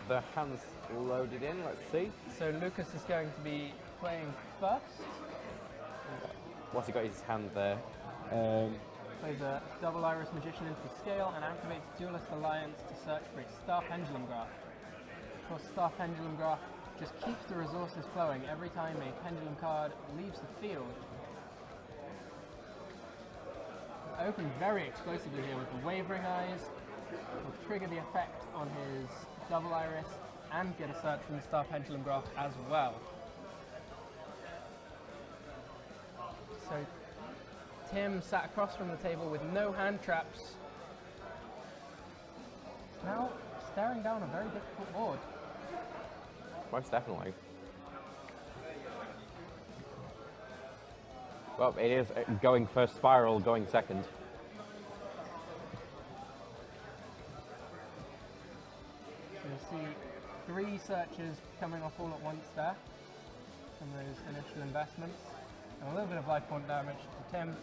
the hands loaded in. Let's see. So Lucas is going to be playing first. What's he got in his hand there? Plays a double iris magician into the scale and activates Duelist Alliance to search for a Star Pendulum Graph. Of course, Star Pendulum Graph just keeps the resources flowing every time a pendulum card leaves the field. Opened very explosively here with the Wavering Eyes. Will trigger the effect on his double iris and get a search from the Star Pendulum Graph as well. So Tim sat across from the table with no hand traps. Now staring down a very difficult board. Most definitely. Well, it is going first Spryal, going second. You'll see 3 searches coming off all at once there from those initial investments. And a little bit of life point damage to Tim.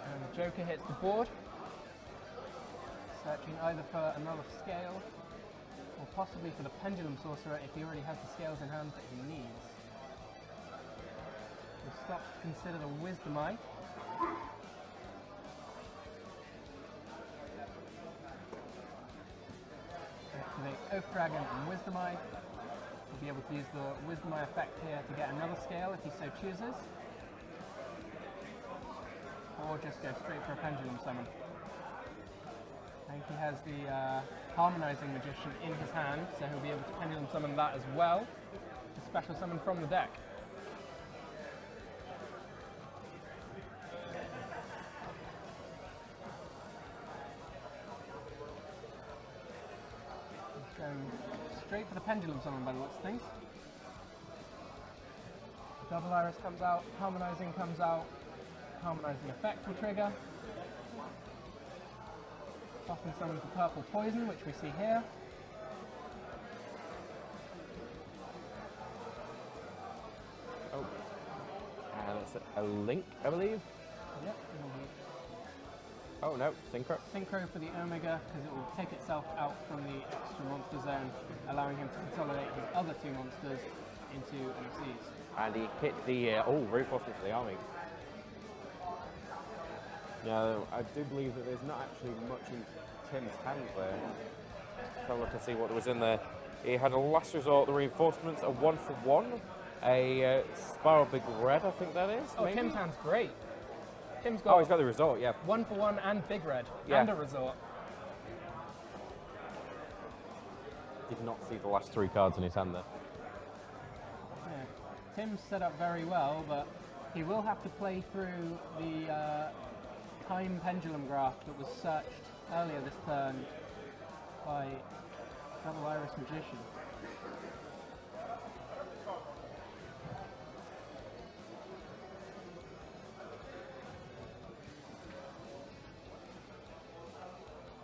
And the Joker hits the board, searching either for another scale or possibly for the Pendulum Sorcerer if he already has the scales in hand that he needs. We'll stop to consider the Wisdom Eye. Activate Oath Dragon and Wisdom Eye. We'll be able to use the Wisdom Eye effect here to get another scale if he so chooses. Or just go straight for a Pendulum Summon. I think he has the Harmonizing Magician in his hand, so he'll be able to Pendulum Summon that as well. A special summon from the deck. He's going straight for the Pendulum Summon by the looks of things. Double Iris comes out, Harmonizing comes out. Harmonizing effect will trigger. Often summons the purple poison, which we see here. Oh, and it's a link, I believe. Yep. Oh no, synchro. Synchro for the Omega, because it will take itself out from the extra monster zone, allowing him to consolidate his other 2 monsters into MCs. And he hit the reinforcement for the army. Yeah, I do believe that there's not actually much in Tim's hand there. Let's have a look and see what was in there. He had a last resort, the reinforcements, a 1-for-1, a Spryal Big Red, I think that is. Oh, maybe? Tim's hand's great. Tim's got he's got the resort, yeah. 1-for-1 and Big Red, yeah. and a resort. Did not see the last 3 cards in his hand there. Yeah. Tim's set up very well, but he will have to play through the Time Pendulum Graph that was searched earlier this turn by Double Iris Magician.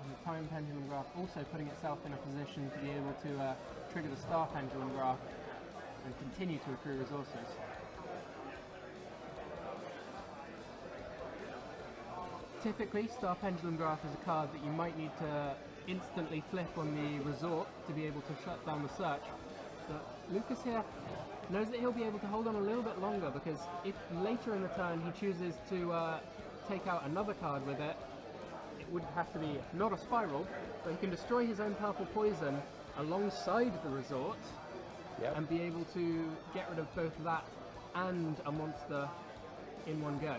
And the Time Pendulum Graph also putting itself in a position to be able to trigger the Star Pendulum Graph and continue to accrue resources. Typically, Star Pendulum Graph is a card that you might need to instantly flip on the resort to be able to shut down the search. But Lucas here knows that he'll be able to hold on a little bit longer, because if later in the turn he chooses to take out another card with it, it would have to be not a Spryal, but he can destroy his own purple poison alongside the resort, and be able to get rid of both that and a monster in one go.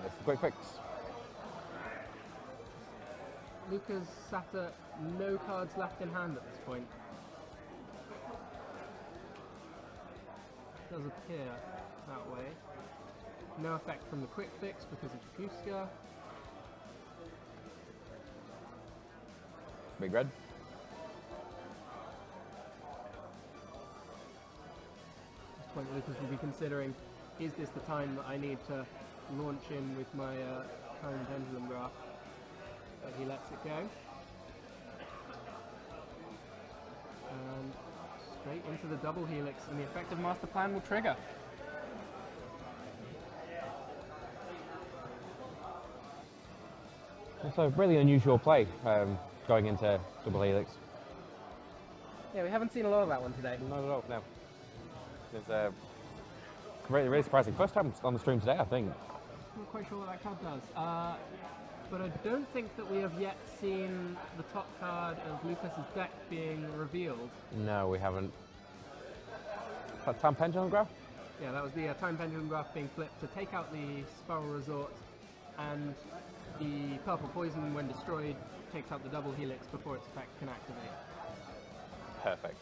It's a quick fix. Lucas sat at no cards left in hand at this point. Does appear that way. No effect from the quick fix because of Jakuska. Big Red. At this point, Lucas will be considering, is this the time that I need to launch in with my Time Pendulum Graph? But he lets it go. And straight into the double helix, and the effective master plan will trigger. It's a really unusual play going into double helix. Yeah, we haven't seen a lot of that one today. Not at all, no. It's really, really surprising. First time on the stream today, I think. I'm not quite sure what that card does. But I don't think that we have yet seen the top card of Lucas's deck being revealed. No, we haven't. Is that Time Pendulum Graph? Yeah, that was the Time Pendulum Graph being flipped to take out the Spryal Resort, and the Purple Poison, when destroyed, takes out the double helix before its effect can activate. Perfect.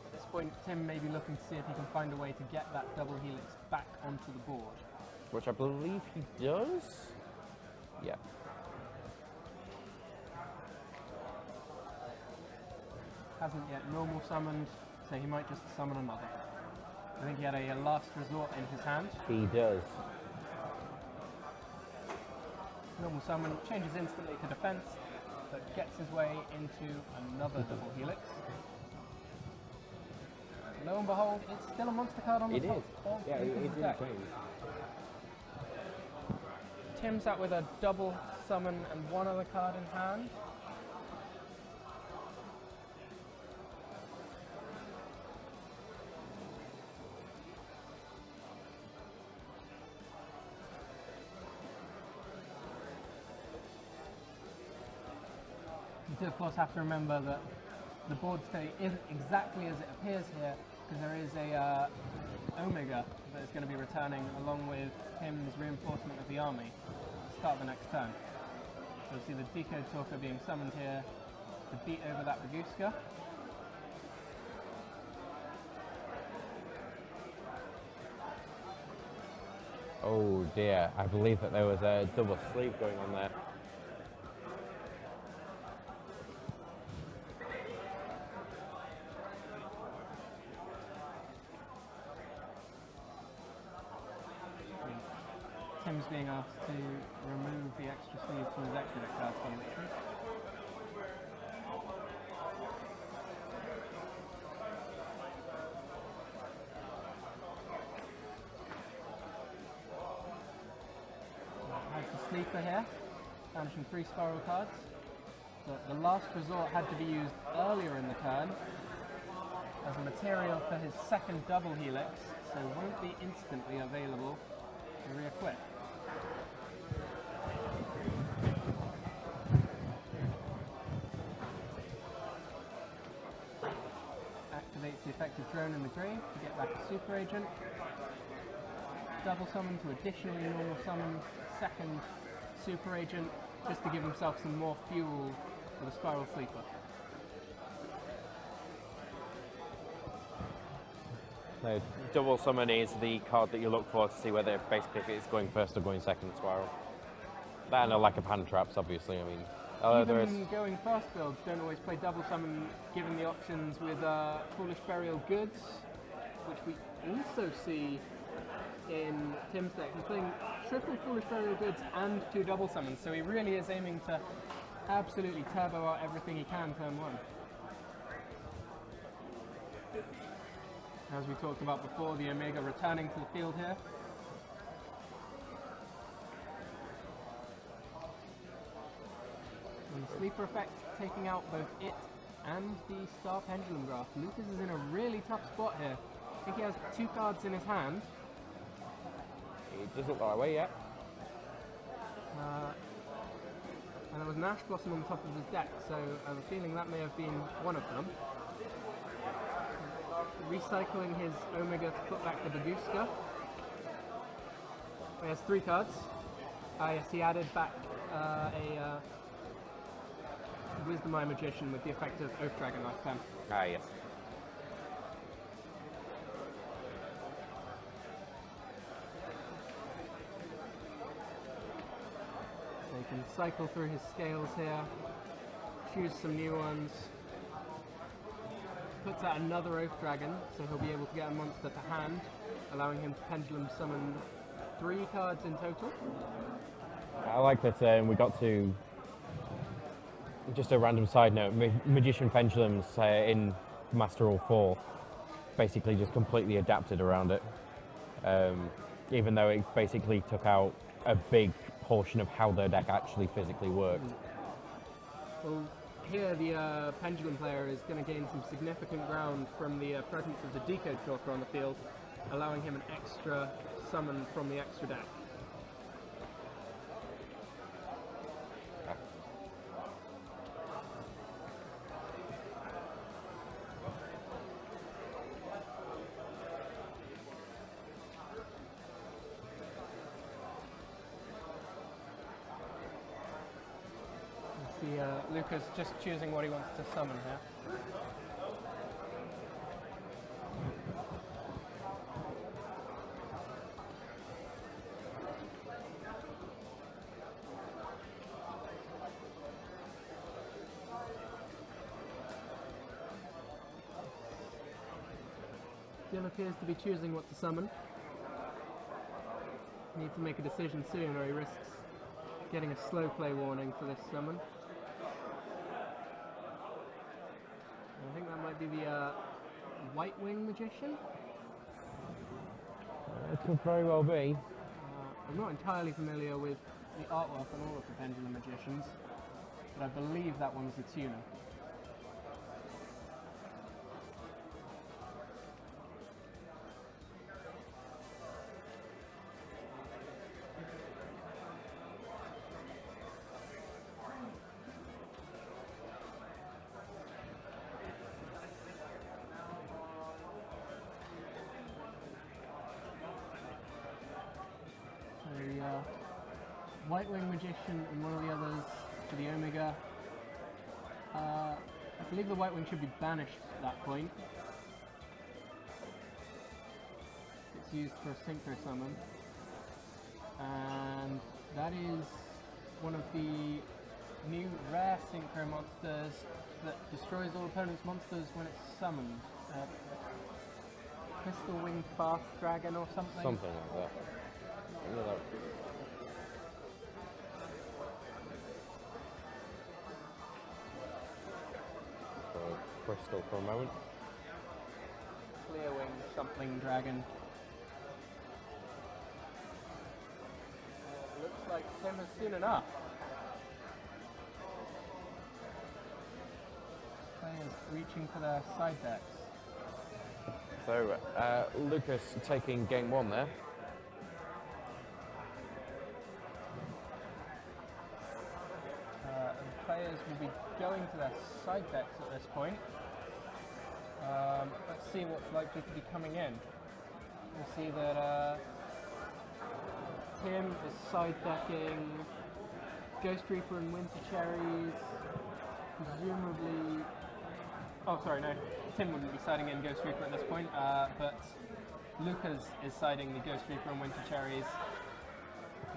At this point, Tim may be looking to see if he can find a way to get that double helix back onto the board. Which I believe he does. Yeah. Hasn't yet normal summoned, so he might just summon another. I think he had a last resort in his hand. He does. Normal summon changes instantly to defense, but gets his way into another double helix. Lo and behold, it's still a monster card on the top. Yeah, it didn't deck. change. Tim's out with a double summon and one other card in hand. You do, of course, have to remember that the board state isn't exactly as it appears here, because there is a Omega that is going to be returning along with Tim's reinforcement of the army to start the next turn. So you'll see the Decode Talker being summoned here to beat over that Raguska. Oh dear, I believe that there was a double sleeve going on there. Tim's being asked to remove the extra sleeve from his extra deck cards for the retreat. Has the sleeper here, banishing 3 Spryal cards. The last resort had to be used earlier in the turn as a material for his second double helix, so won't be instantly available to re-equip. Activates the effective drone in the grave to get back a super agent. Double summon to additionally normal summon second super agent, just to give himself some more fuel for the Spryal Sleeper. No, double summon is the card that you look for to see whether basically if it's going first or going second Spiral. That and a lack of hand traps, obviously. I mean, there is. Even going fast builds don't always play double summon, given the options with Foolish Burial Goods, which we also see in Tim's deck. He's playing triple Foolish Burial Goods and 2 double summons, so he really is aiming to absolutely turbo out everything he can turn 1. As we talked about before, the Omega returning to the field here. And the sleeper effect taking out both it and the Star Pendulum Graph. Lucas is in a really tough spot here. I think he has 2 cards in his hand. It doesn't look that way yet. And there was an Ash Blossom on the top of his deck, so I have a feeling that may have been one of them. Recycling his Omega to put back the Baguska. He has 3 cards. Yes, he added back a Wisdom Eye Magician with the effect of Oath Dragon last time. Ah, yes. So he can cycle through his scales here, choose some new ones. Puts out another Oath Dragon, so he'll be able to get a monster to hand, allowing him to Pendulum summon 3 cards in total. I like that we got to, just a random side note, Magician Pendulums in Master Rule 4 basically just completely adapted around it. Even though it basically took out a big portion of how their deck actually physically worked. Well, here the Pendulum player is going to gain some significant ground from the presence of the Decode Talker on the field, allowing him an extra summon from the extra deck. See Lucas just choosing what he wants to summon here. Still appears to be choosing what to summon. Need to make a decision soon or he risks getting a slow play warning for this summon. I think that might be the White Wing Magician. It could very well be. I'm not entirely familiar with the artwork on all of the Pendulum Magicians, but I believe that one's the tuner. White Wing Magician and one of the others for the Omega. I believe the White Wing should be banished at that point. It's used for a Synchro Summon. And that is one of the new rare Synchro monsters that destroys all opponents' monsters when it's summoned. Crystal Winged Fast Dragon or something? Something like that. Crystal for a moment. Clear Wing something dragon. Looks like Tim has seen enough. Players reaching for their side decks. So, Lucas taking game one there. The players will be going to their side decks at this point. Let's see what's likely to be coming in. We'll see that Tim is side decking Ghost Reaper and Winter Cherries, presumably. Oh, sorry, no. Tim wouldn't be siding in Ghost Reaper at this point, but Lucas is siding the Ghost Reaper and Winter Cherries.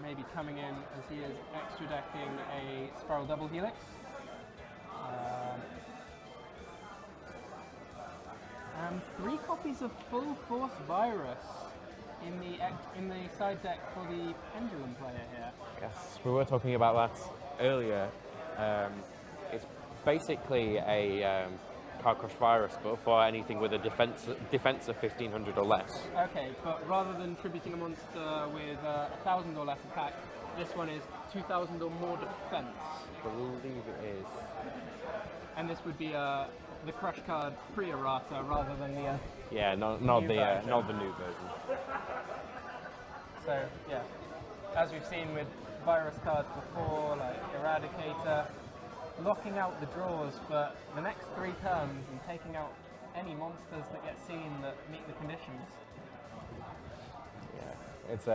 Maybe coming in as he is extra decking a Spryal Double Helix. And 3 copies of Full Force Virus in the side deck for the Pendulum player here. Yes, we were talking about that earlier. It's basically a Card Crush Virus, but for anything with a defense of 1500 or less. Okay, but rather than tributing a monster with 1000 or less attack, this one is 2000 or more defense. I believe it is. And this would be the Crush card pre-errata rather than the yeah, not the new version. So yeah, as we've seen with virus cards before, like Eradicator, locking out the draws for the next 3 turns and taking out any monsters that get seen that meet the conditions. Yeah, it's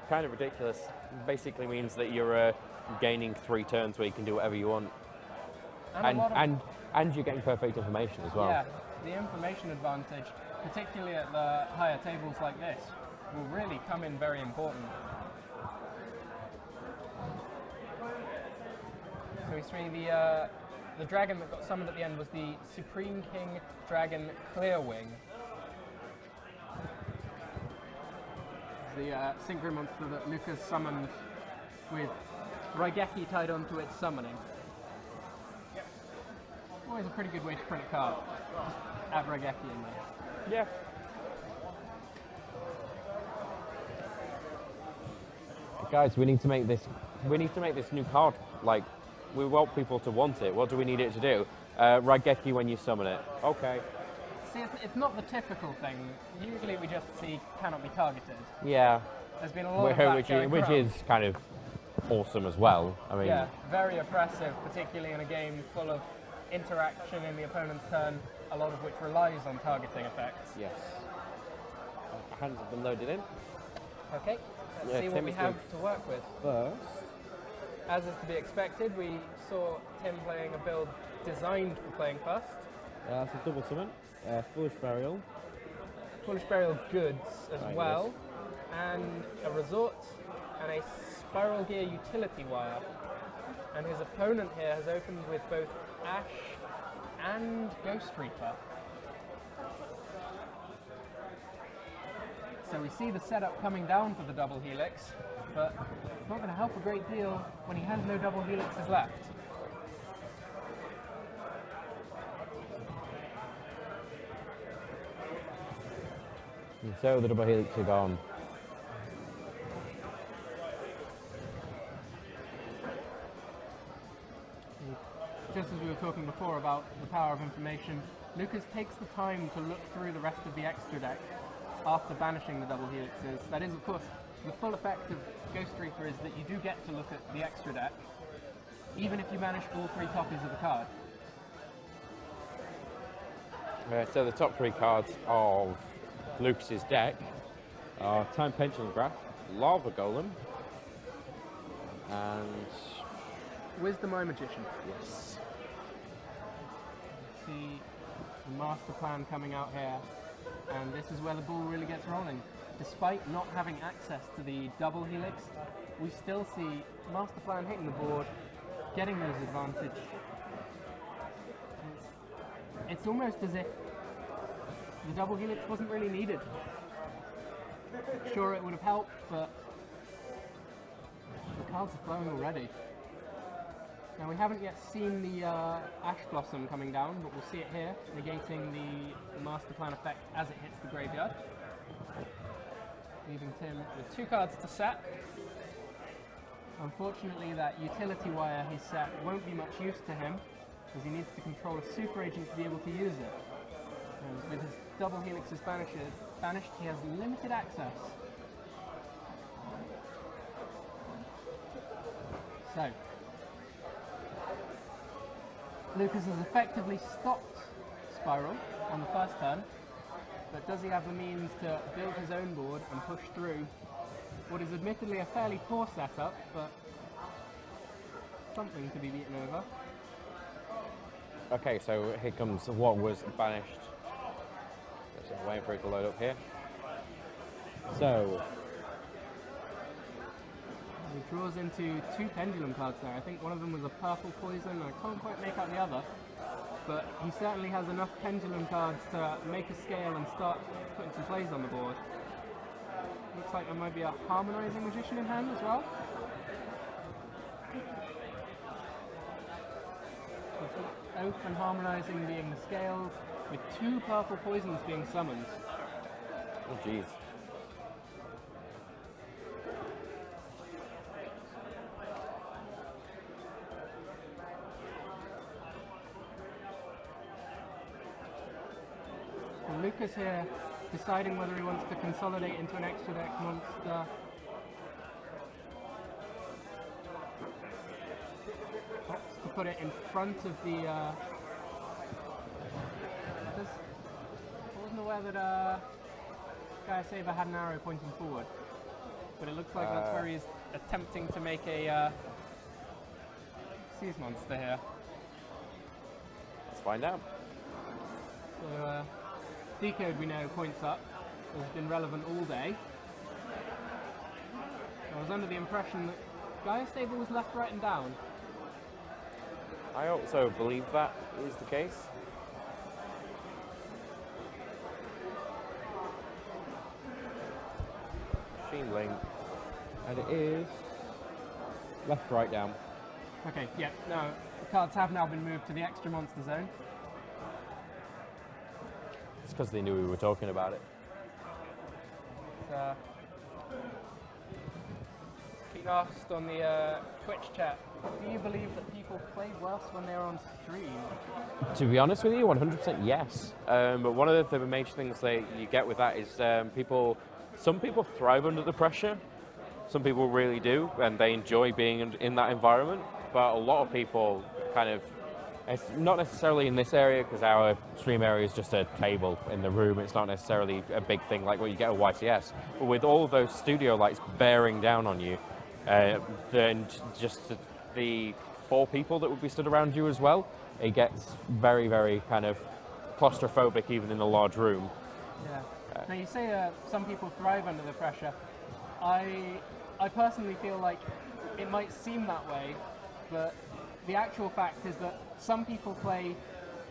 kind of ridiculous. Basically means that you're gaining 3 turns where you can do whatever you want. And you're getting perfect information as well. Yeah, the information advantage, particularly at the higher tables like this, will really come in very important. So we see the dragon that got summoned at the end was the Supreme King Dragon Clearwing. The synchro monster that Lucas summoned with Raigeki tied onto its summoning. Always a pretty good way to print a card. Just add Raigeki in there. Yeah. Guys, we need to make this we need to make this new card. Like, we want people to want it. What do we need it to do? Raigeki when you summon it. Okay. See, it's not the typical thing. Usually we just see cannot be targeted. Yeah. There's been a lot of that which is kind of awesome as well. I mean, yeah, very oppressive, particularly in a game full of interaction in the opponent's turn, a lot of which relies on targeting effects. Yes. Hands have been loaded in. Okay, let's see what we have to work with. First, as is to be expected, we saw Tim playing a build designed for playing first. that's a double summon. Foolish Burial. Foolish Burial goods as well, and a resort, and a Spiral Gear utility wire. And his opponent here has opened with both Ash and Ghost Reaper. So we see the setup coming down for the double helix, but it's not going to help a great deal when he has no double helixes left. And so the double helix are gone. Just as we were talking before about the power of information, Lucas takes the time to look through the rest of the extra deck after banishing the double helixes. That is, of course, the full effect of Ghost Reaper is that you do get to look at the extra deck, even if you banish all 3 copies of the card. So the top 3 cards of Lucas's deck are Time Pendulum Graph, Lava Golem, and Wisdom Eye Magician. yes. See the master plan coming out here, and this is where the ball really gets rolling. Despite not having access to the double helix, we still see master plan hitting the board, getting those advantage. It's almost as if the double helix wasn't really needed. Sure, it would have helped, but the cards are flowing already. Now we haven't yet seen the Ash Blossom coming down, but we'll see it here, negating the Master Plan effect as it hits the graveyard. Leaving Tim with 2 cards to set. Unfortunately, that utility wire he set won't be much use to him, as he needs to control a super agent to be able to use it. And with his double helixes banished, he has limited access. So, Lucas has effectively stopped Spryal on the first turn, but does he have the means to build his own board and push through what is admittedly a fairly poor setup, but something to be beaten over? Okay, so here comes what was banished. Just waiting for it to load up here. So he draws into 2 Pendulum cards there. I think one of them was a purple poison, and I can't quite make out the other. But he certainly has enough Pendulum cards to make a scale and start putting some plays on the board. Looks like there might be a Harmonizing Magician in hand as well. Oath and Harmonizing being the scales, with 2 purple poisons being summoned. oh jeez. And Lucas here deciding whether he wants to consolidate into an extra deck monster. Perhaps to put it in front of the I wasn't aware that Gaia Saber had an arrow pointing forward, but it looks like that's where he's attempting to make a Seas monster here. Let's find out. So Decode, we know, points up, has been relevant all day. I was under the impression that Gaia Saber was left, right and down. I also believe that is the case. Machine Link. And it is left, right, down. Okay, yeah, no, the cards have now been moved to the extra monster zone. It's because they knew we were talking about it. Keep Pete asked on the Twitch chat, do you believe that people play worse when they're on stream? To be honest with you, 100% yes. But one of the major things that you get with that is some people thrive under the pressure. Some people really do, and they enjoy being in that environment. But a lot of people kind of, it's not necessarily in this area because our stream area is just a table in the room. It's not necessarily a big thing like what you get at YCS. But with all of those studio lights bearing down on you, then just the 4 people that would be stood around you as well, it gets very, very kind of claustrophobic even in a large room. Yeah. Now you say some people thrive under the pressure. I personally feel like it might seem that way, but the actual fact is that some people play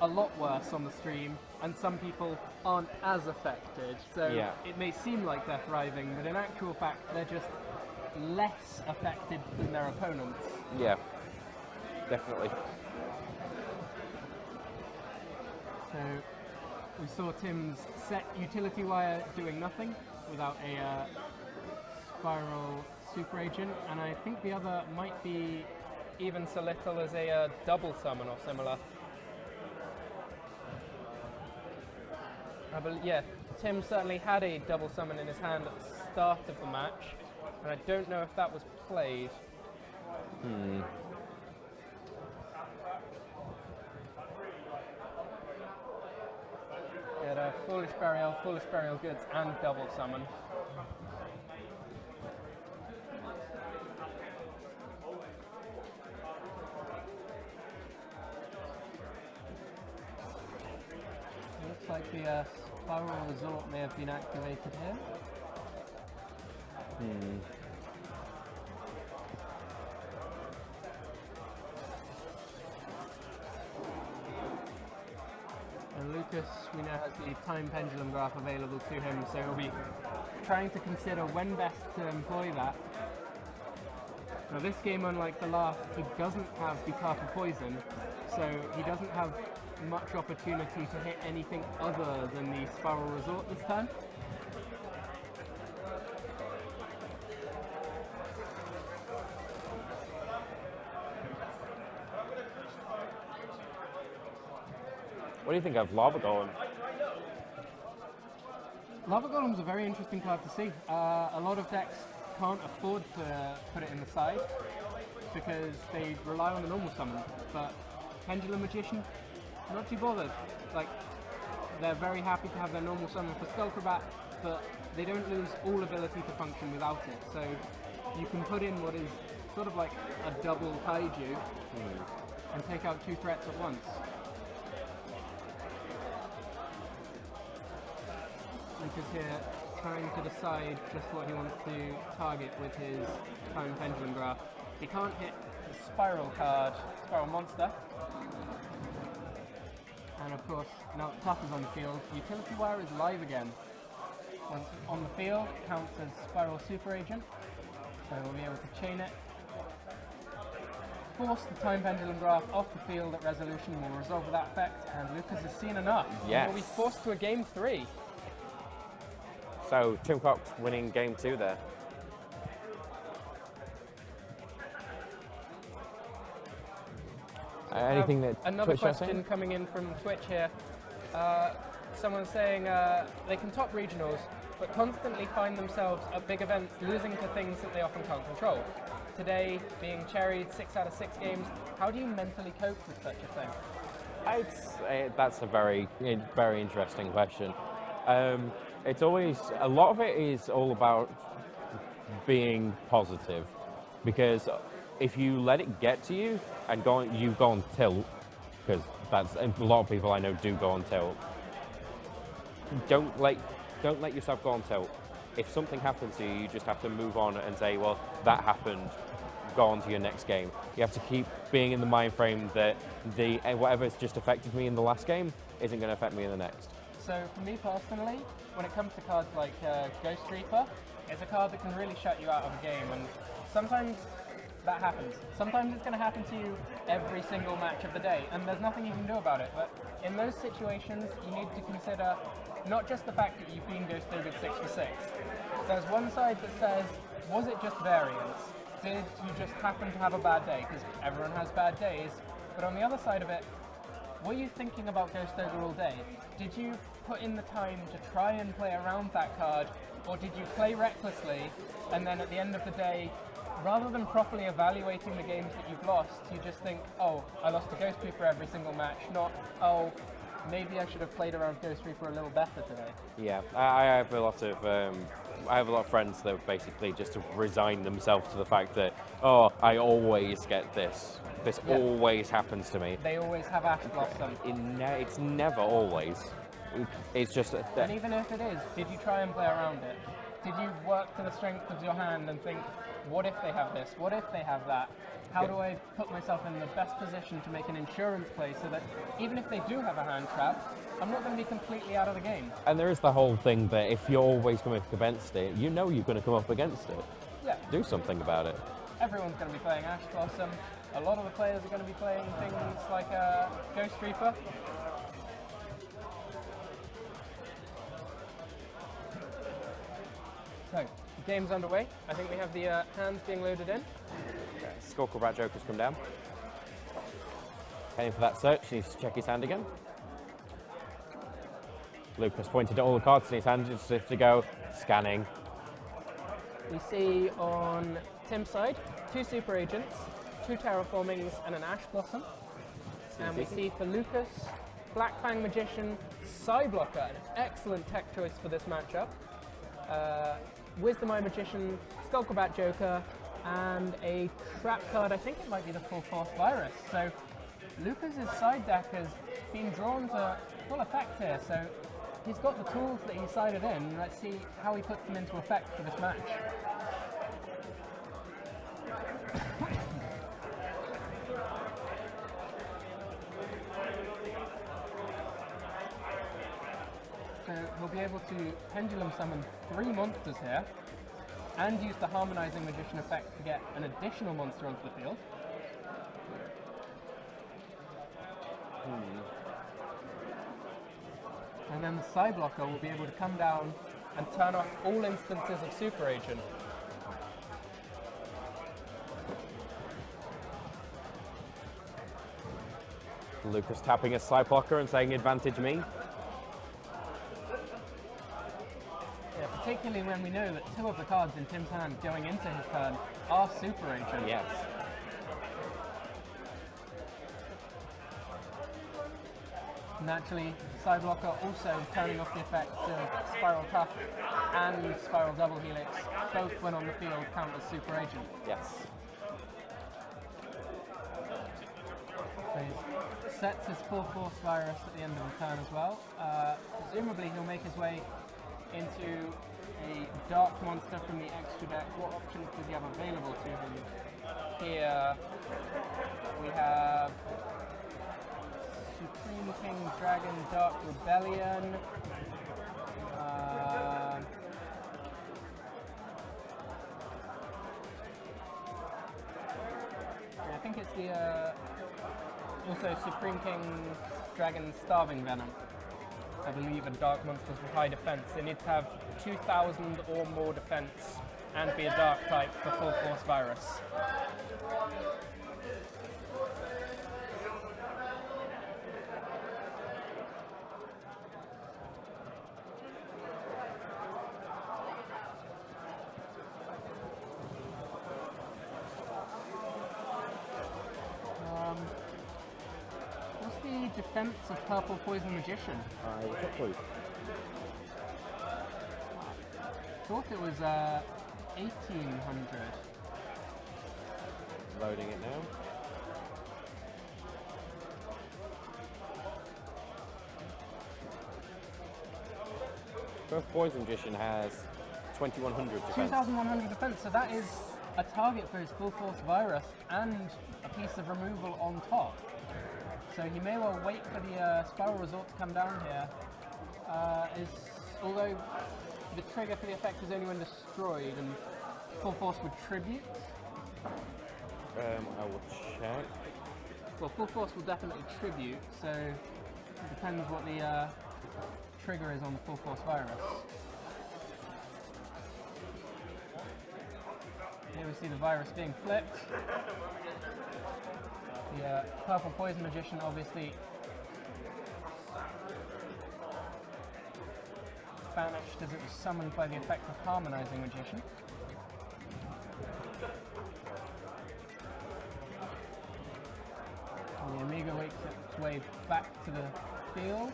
a lot worse on the stream and some people aren't as affected. So it may seem like they're thriving, but in actual fact they're just less affected than their opponents. Yeah, definitely. So we saw Tim's set utility wire doing nothing without a Spryal super agent, and I think the other might be even so little as a double summon or similar. Yeah, Tim certainly had a double summon in his hand at the start of the match, and I don't know if that was played. He had a Foolish Burial Goods, and double summon. Looks like the Spryal Resort may have been activated here. And Lucas, we know, has the time pendulum graph available to him, so he'll be trying to consider when best to employ that. Now this game, unlike the last, he doesn't have Bukaka Poison, so he doesn't have much opportunity to hit anything other than the Spryal Resort this time. What do you think of Lava Golem? Lava Golem's a very interesting card to see. A lot of decks can't afford to put it in the side because they rely on the normal summon, but Pendulum Magician, not too bothered. Like, they're very happy to have their normal summon for Skullcrobat, but they don't lose all ability to function without it. So you can put in what is sort of like a double Kaiju and take out 2 threats at once. Lucas here trying to decide just what he wants to target with his Time Pendulum Graph. He can't hit the Spryal card, Spryal Monster. And of course, now that Tough is on the field, Utility Wire is live again. Once on the field, counts as Spryal Super Agent, so we'll be able to chain it. Force the Time Pendulum Graph off the field at resolution will resolve that effect, and Lucas has seen enough. Yes. Will be forced to a game 3. So Tim Cox winning game 2 there. Anything that another Twitch question coming in from Twitch here. Someone saying they can top regionals, but constantly find themselves at big events losing to things that they often can't control. Today, being cherried 6 out of 6 games, how do you mentally cope with such a thing? That's a very, very interesting question. It's always, a lot of it is all about being positive, because if you let it get to you and you go on tilt, because that's a lot of people I know do go on tilt. Don't let yourself go on tilt. If something happens to you, you just have to move on and say, well, that happened. Go on to your next game. You have to keep being in the mind frame that whatever's just affected me in the last game isn't going to affect me in the next. So for me personally, when it comes to cards like Ghost Reaper, it's a card that can really shut you out of a game, and sometimes that happens. Sometimes it's going to happen to you every single match of the day, and there's nothing you can do about it. But in those situations, you need to consider not just the fact that you've been ghosted 6 for 6. There's one side that says, was it just variance? did you just happen to have a bad day? Because everyone has bad days. But on the other side of it, were you thinking about Ghost Ogre all day? Did you put in the time to try and play around that card, or did you play recklessly, and then at the end of the day, rather than properly evaluating the games that you've lost, you just think, oh, I lost to Ghost Reaper every single match, not, oh, maybe I should have played around Ghost Reaper a little better today. Yeah, I have a lot of friends that basically just resign themselves to the fact that, oh, I always get this. This always happens to me. They always have Ash Blossom. It's never always. It's just... And even if it is, did you try and play around it? Did you work to the strength of your hand and think, what if they have this? What if they have that? How do I put myself in the best position to make an insurance play so that even if they do have a hand trap, I'm not going to be completely out of the game? And there is the whole thing that if you're always coming up against it, you know you're going to come up against it. Yeah. Do something about it. Everyone's going to be playing Ash Blossom. A lot of the players are going to be playing things like Ghost Reaper. So, the game's underway. I think we have the hands being loaded in. Okay. Skullcrabat Joker's come down. Heading for that search, he needs to check his hand again. Lucas pointed at all the cards in his hand, just to go, scanning. We see on Tim's side, 2 Super Agents, 2 Terraformings, and an Ash Blossom. And we see for Lucas, Black Fang Magician, Psyblocker, an excellent tech choice for this matchup. Wisdom Eye Magician, Skullcrabat Joker, and a trap card, I think it might be the Full Force Virus. So Lucas's side deck has been drawn to full effect here, so he's got the tools that he sided in. Let's see how he puts them into effect for this match. So he'll be able to Pendulum summon 3 monsters here, and use the Harmonizing Magician effect to get an additional monster onto the field. And then the Psyblocker will be able to come down and turn off all instances of Super Agent. Lucas tapping a Psyblocker and saying, advantage me. Yeah, particularly when we know that 2 of the cards in Tim's hand going into his turn are Super Agent. Yes. Naturally, Psyblocker also turning off the effect of Spryal Tough and Spryal Double Helix, both when on the field count as Super Agent. Yes. So he sets his Full Force Virus at the end of the turn as well. Presumably he'll make his way into a Dark Monster from the extra deck. What options does he have available to him? Here we have Supreme King Dragon Dark Rebellion. I think it's the also Supreme King Dragon Starving Venom. I believe, and Dark Monsters with high defense. They need to have 2,000 or more defense and be a Dark type for Full Force Virus. What's the defense of Purple Poison Magician? Please. Thought it was 1,800. Loading it now. First Poison Magician has 2,100 defense. 2,100 defense, so that is a target for his Full Force Virus and a piece of removal on top. So he may well wait for the Spiral Resort to come down here. Although the trigger for the effect is only when destroyed, and Full Force would tribute. I will check. Well, Full Force will definitely tribute, so it depends what the trigger is on the Full Force Virus. Here we see the virus being flipped. The purple poison magician obviously banished as it was summoned by the effect of harmonizing magician. And the Amiga makes its way back to the field,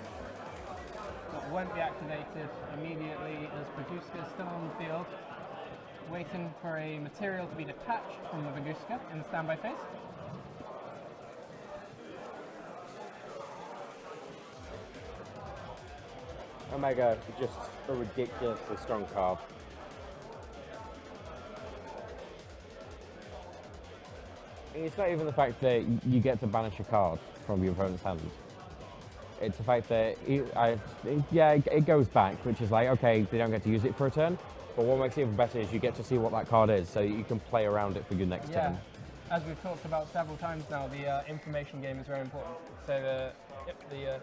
but won't be activated immediately as Baguska is still on the field, waiting for a material to be detached from the Baguska in the standby phase. Omega is just a ridiculously strong card. It's not even the fact that you get to banish a card from your opponent's hand. It's the fact that, it goes back, which is like, okay, they don't get to use it for a turn, but what makes it even better is you get to see what that card is, so you can play around it for your next turn. As we've talked about several times now, the information game is very important. So the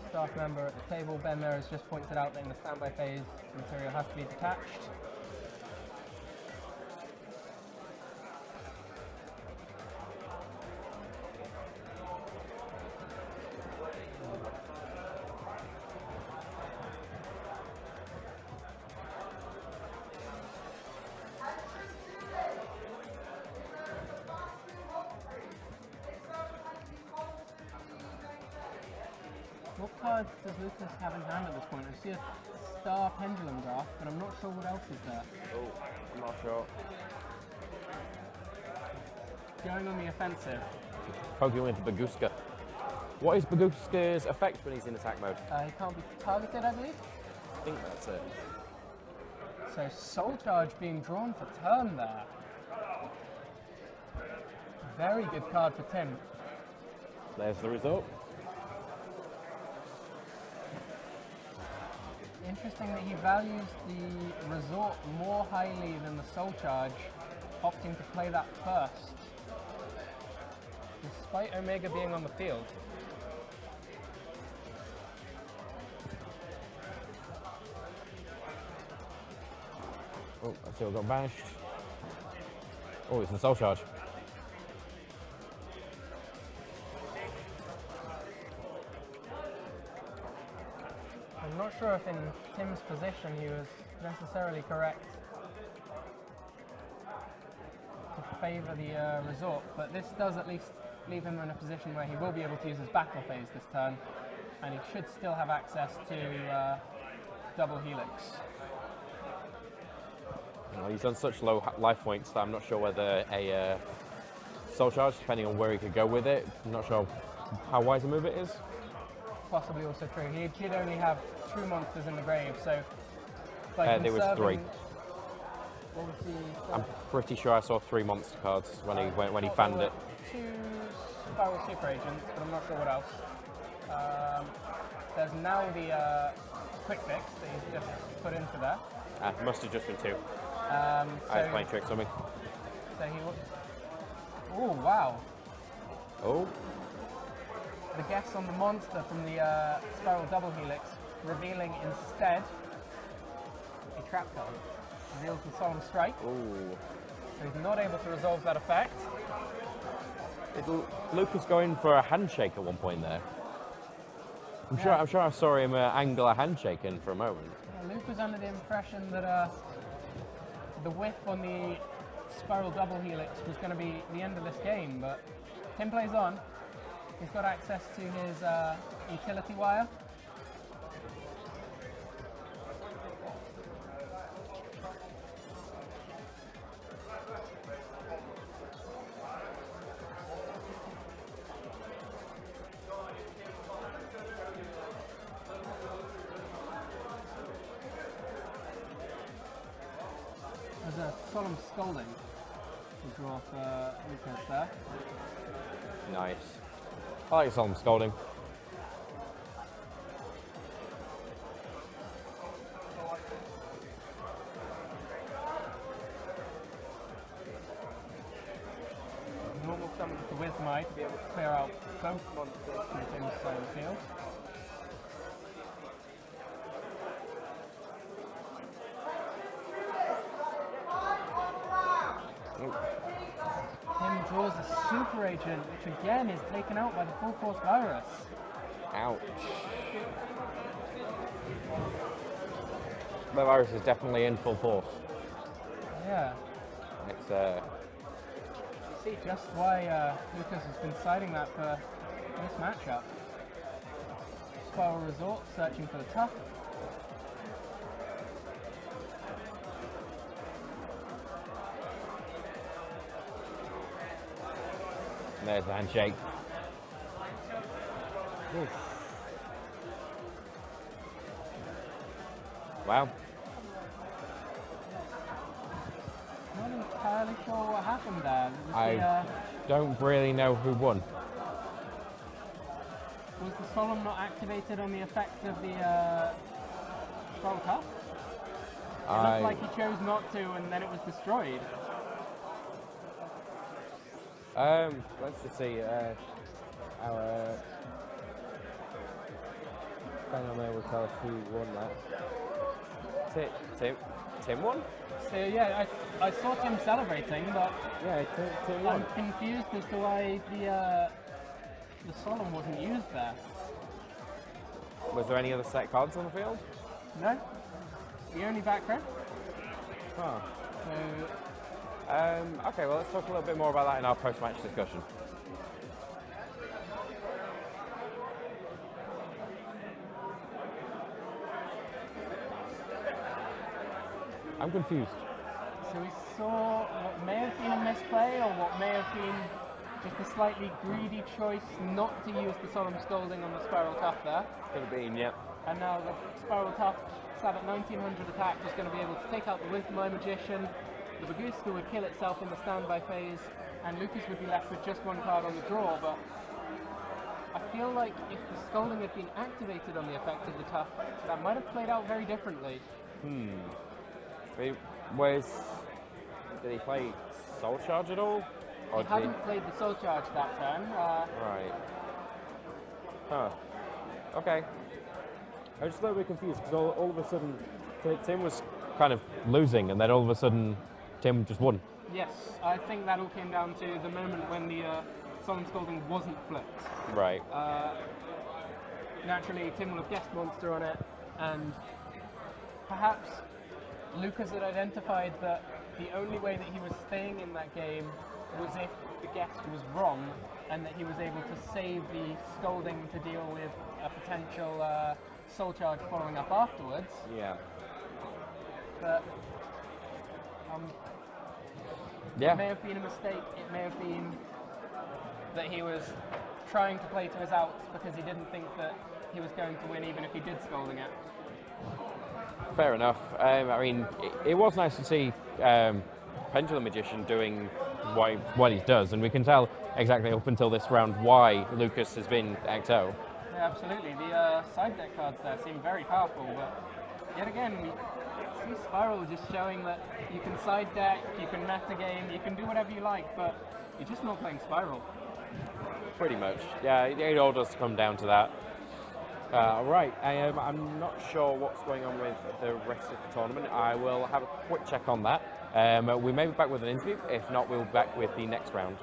staff member at the table, Ben there, has just pointed out that in the standby phase, the material has to be detached. What cards does Lucas have in hand at this point? I see a star pendulum graph, but I'm not sure what else is there. Oh, I'm not sure. Going on the offensive. Poking into Baguska. What is Baguska's effect when he's in attack mode? He can't be targeted, I believe. I think that's it. So Soul Charge being drawn for turn there. Very good card for Tim. There's the result. Interesting that he values the resort more highly than the Soul Charge, opting to play that first, despite Omega being on the field. Oh, I still got banished. Oh, it's the Soul Charge. I'm not sure if in Tim's position he was necessarily correct to favour the resort, but this does at least leave him in a position where he will be able to use his battle phase this turn, and he should still have access to double helix. Well, he's on such low life points that I'm not sure whether a Soul Charge, depending on where he could go with it, I'm not sure how wise a move it is. Possibly also true. He did only have 2 monsters in the grave, so by there was 3. What was the? I'm pretty sure I saw 3 monster cards when he fanned it. 2 Spryal Super Agents, but I'm not sure what else. There's now the quick fix that he's just put into there. Must have just been 2. I was playing tricks on me. So he. Oh wow! Oh. The guess on the monster from the Spryal Double Helix, revealing instead a trap card. Reveals the Solemn Strike. Ooh. So he's not able to resolve that effect. Luke was going for a handshake at one point there. I'm sure I saw him angle a handshake in for a moment. Yeah, Luke was under the impression that the whiff on the Spryal Double Helix was going to be the end of this game, but Tim plays on. He's got access to his utility wire. There's a Solemn Scolding to draw for Lucas there. Nice. I like Solemn Scolding. Normal summon to Wisdom Eye to be able to clear out both monsters from Tim's side of the field. Super Agent, which again is taken out by the Full Force Virus. Ouch. The virus is definitely in full force. Yeah. It's See just why Lucas has been citing that for this matchup. Spryal Resort searching for the tough. and there's the handshake. Oof. Wow. Not entirely sure what happened there. I don't really know who won. Was the Solemn not activated on the effect of the Spryal Cup? It looked like he chose not to, and then it was destroyed. Let's just see. Our thing on there will tell us who won that. Tim won? So yeah, I saw Tim celebrating, but Yeah, Tim won. I'm confused as to why the Solemn wasn't used there. Was there any other set cards on the field? No, the only back row. Huh. So Okay, well, let's talk a little bit more about that in our post-match discussion. I'm confused. So we saw what may have been a misplay, or what may have been just a slightly greedy choice not to use the Solemn Scolding on the Spryal Tough there. Could have been, yep. And now the Spryal Tough, sat at 1900 attack, is going to be able to take out the Wisdom Eye Magician. The Baguska would kill itself in the standby phase, and Lucas would be left with just one card on the draw. But I feel like if the Scolding had been activated on the effect of the Tough, that might have played out very differently. Did he play Soul Charge at all? He hadn't played the Soul Charge that turn. Right. Huh. Okay. I was just a little bit confused because all of a sudden Tim was kind of losing, and then all of a sudden Tim just won. Yes, I think that all came down to the moment when the Solemn Scolding wasn't flipped. Right. Naturally, Tim will have guessed Monster on it, and perhaps Lucas had identified that the only way that he was staying in that game was if the guess was wrong, and that he was able to save the Scolding to deal with a potential Soul Charge following up afterwards. Yeah. But Yeah. it may have been a mistake. It may have been that he was trying to play to his outs because he didn't think that he was going to win, even if he did Scolding it. Fair enough. I mean, it was nice to see Pendulum Magician doing what he does, and we can tell exactly up until this round why Lucas has been XO. Yeah, absolutely. The side deck cards there seem very powerful, but yet again, we see Spryal just showing that you can side deck, you can meta game, you can do whatever you like, but you're just not playing Spryal. Pretty much. Yeah, it all does come down to that. Right, I'm not sure what's going on with the rest of the tournament. I will have a quick check on that. We may be back with an interview. If not, we'll be back with the next round.